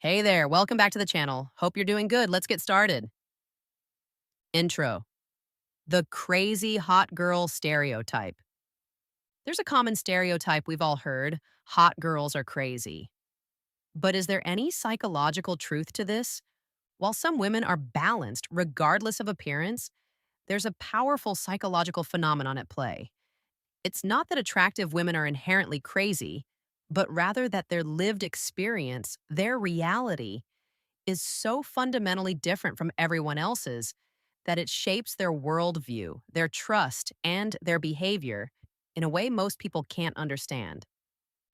Hey there, welcome back to the channel. Hope you're doing good. Let's get started. Intro. The crazy hot girl stereotype. There's a common stereotype we've all heard: hot girls are crazy. But is there any psychological truth to this? While some women are balanced regardless of appearance, there's a powerful psychological phenomenon at play. It's not that attractive women are inherently crazy, but rather that their lived experience, their reality, is so fundamentally different from everyone else's that it shapes their worldview, their trust, and their behavior in a way most people can't understand.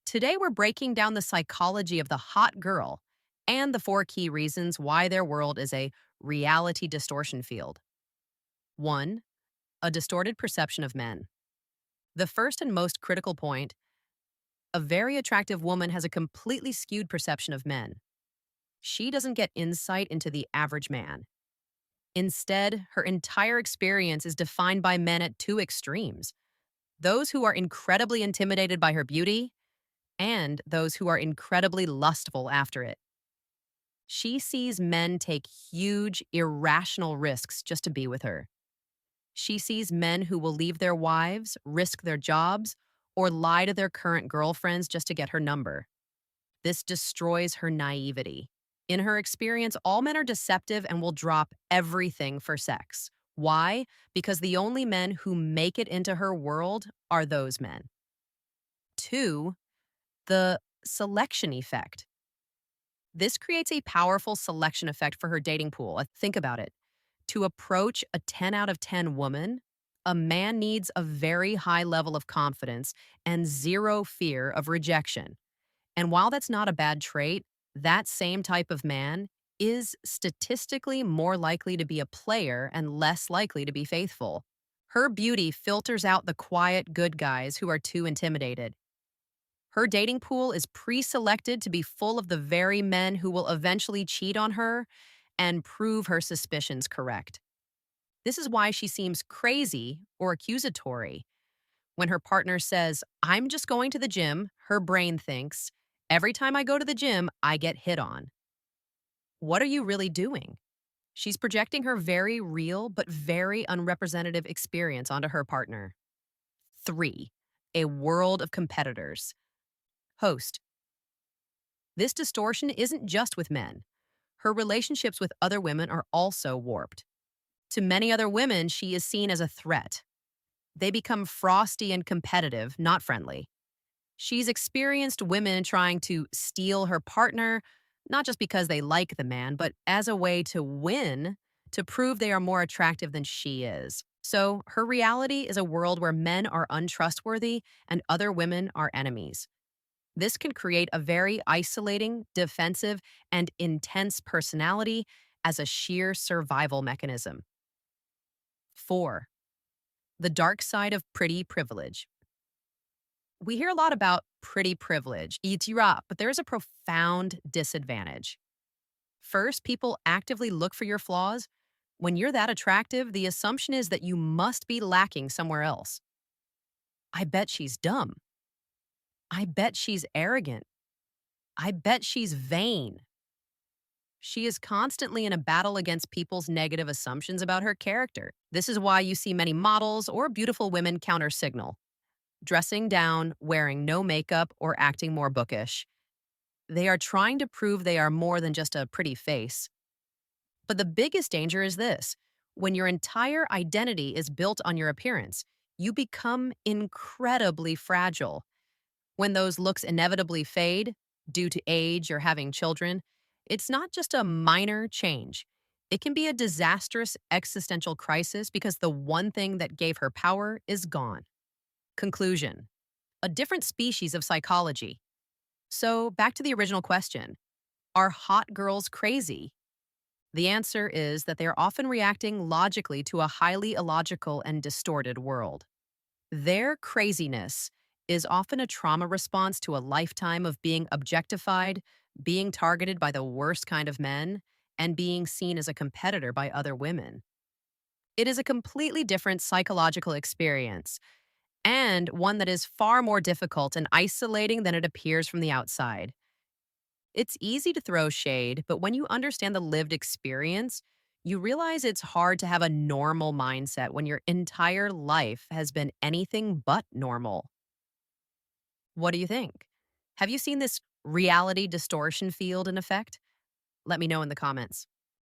Today, we're breaking down the psychology of the hot girl and the four key reasons why their world is a reality distortion field. 1. A distorted perception of men. The first and most critical point: a very attractive woman has a completely skewed perception of men. She doesn't get insight into the average man. Instead, her entire experience is defined by men at two extremes: those who are incredibly intimidated by her beauty, and those who are incredibly lustful after it. She sees men take huge, irrational risks just to be with her. She sees men who will leave their wives, risk their jobs, or lie to their current girlfriends just to get her number. This destroys her naivety. In her experience, all men are deceptive and will drop everything for sex. Why? Because the only men who make it into her world are those men. 2. The selection effect. This creates a powerful selection effect for her dating pool. Think about it. To approach a 10 out of 10 woman, a man needs a very high level of confidence and zero fear of rejection. And while that's not a bad trait, that same type of man is statistically more likely to be a player and less likely to be faithful. Her beauty filters out the quiet, good guys who are too intimidated. Her dating pool is pre-selected to be full of the very men who will eventually cheat on her and prove her suspicions correct. This is why she seems crazy or accusatory. When her partner says, "I'm just going to the gym," her brain thinks, "Every time I go to the gym, I get hit on." What are you really doing? She's projecting her very real but very unrepresentative experience onto her partner. 3. A world of competitors. Host. This distortion isn't just with men. Her relationships with other women are also warped. To many other women, she is seen as a threat. They become frosty and competitive, not friendly. She's experienced women trying to steal her partner, not just because they like the man, but as a way to win, to prove they are more attractive than she is. So her reality is a world where men are untrustworthy and other women are enemies. This can create a very isolating, defensive, and intense personality as a sheer survival mechanism. 4. The dark side of pretty privilege. We hear a lot about pretty privilege, itira, but there is a profound disadvantage. First, people actively look for your flaws. When you're that attractive, the assumption is that you must be lacking somewhere else. I bet she's dumb. I bet she's arrogant. I bet she's vain. She is constantly in a battle against people's negative assumptions about her character. This is why you see many models or beautiful women counter signal, dressing down, wearing no makeup, or acting more bookish. They are trying to prove they are more than just a pretty face. But the biggest danger is this: when your entire identity is built on your appearance, you become incredibly fragile. When those looks inevitably fade due to age or having children, it's not just a minor change. It can be a disastrous existential crisis because the one thing that gave her power is gone. Conclusion: a different species of psychology. So, back to the original question: are hot girls crazy? The answer is that they are often reacting logically to a highly illogical and distorted world. Their craziness is often a trauma response to a lifetime of being objectified, being targeted by the worst kind of men, and being seen as a competitor by other women. It is a completely different psychological experience, and one that is far more difficult and isolating than it appears from the outside. It's easy to throw shade, but when you understand the lived experience, you realize it's hard to have a normal mindset when your entire life has been anything but normal. What do you think? Have you seen this reality distortion field in effect? Let me know in the comments.